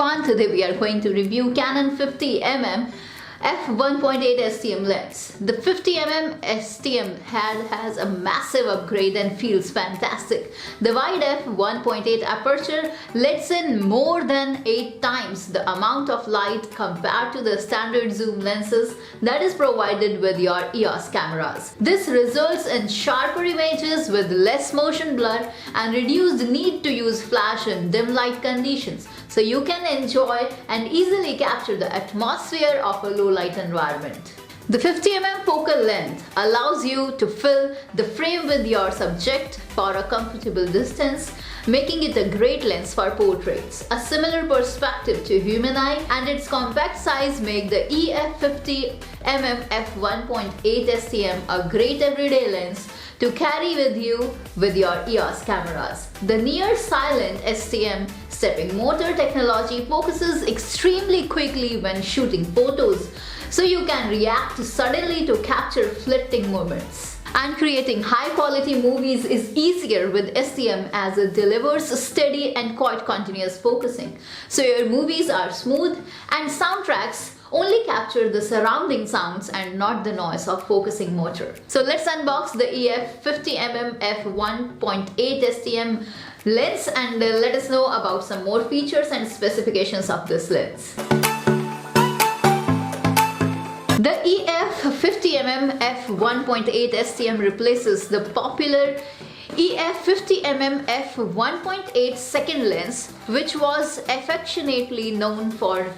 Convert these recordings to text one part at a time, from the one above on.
everyone, today we are going to review Canon 50mm f1.8 STM lens. The 50mm STM has a massive upgrade and feels fantastic. The wide f1.8 aperture lets in more than 8 times the amount of light compared to the standard zoom lenses that is provided with your EOS cameras. This results in sharper images with less motion blur and reduced need to use flash in dim light conditions, so you can enjoy and easily capture the atmosphere of a low light environment. The 50mm focal length allows you to fill the frame with your subject for a comfortable distance, making it a great lens for portraits. A similar perspective to human eye and its compact size make the EF50mm f1.8 STM a great everyday lens to carry with you with your EOS cameras. The near silent STM stepping motor technology focuses extremely quickly when shooting photos, so you can react suddenly to capture fleeting moments. And creating high quality movies is easier with STM as it delivers steady and quite continuous focusing. So your movies are smooth and soundtracks only capture the surrounding sounds and not the noise of focusing motor. So let's unbox the EF50mm f1.8 STM lens and let us know about some more features and specifications of this lens. The EF50mm f1.8 STM replaces the popular EF50mm f1.8 second lens, which was affectionately known for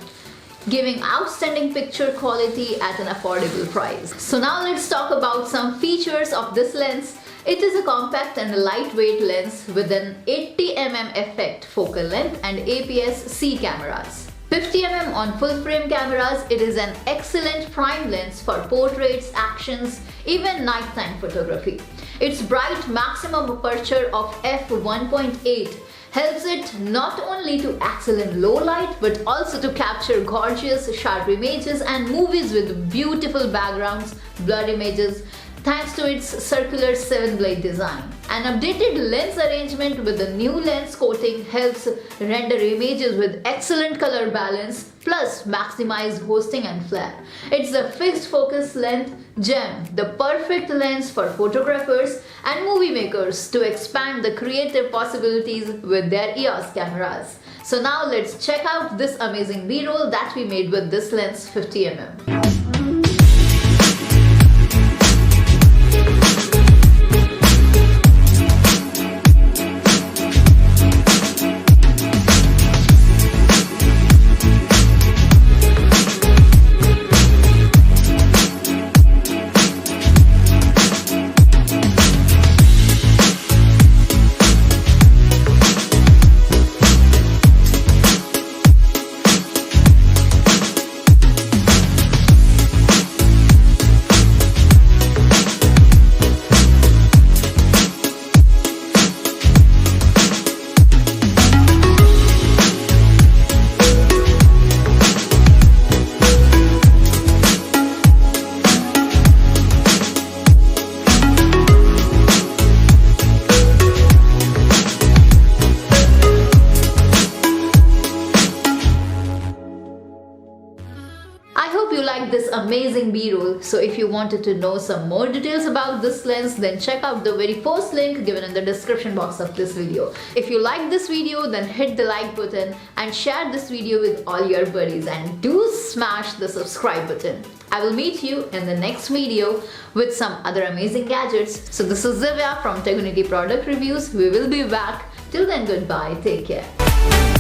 giving outstanding picture quality at an affordable price. So now let's talk about some features of this lens. It is a compact and lightweight lens with an 80mm effect focal length and APS-C cameras. 50mm on full frame cameras, it is an excellent prime lens for portraits, actions, even nighttime photography. Its bright maximum aperture of f1.8 helps it not only to excel in low light but also to capture gorgeous sharp images and movies with beautiful backgrounds, blurred images, thanks to its circular 7-blade design. An updated lens arrangement with a new lens coating helps render images with excellent color balance plus maximize ghosting and flare. It's a fixed focus length gem, the perfect lens for photographers and movie makers to expand the creative possibilities with their EOS cameras. So now let's check out this amazing B-roll that we made with this lens 50mm. I hope you liked this amazing B-roll. So if you wanted to know some more details about this lens, then check out the very first link given in the description box of this video. If you liked this video, then hit the like button and share this video with all your buddies, and do smash the subscribe button. I will meet you in the next video with some other amazing gadgets. So this is Divya from Tegonity Product Reviews. We will be back. Till then, goodbye. Take care.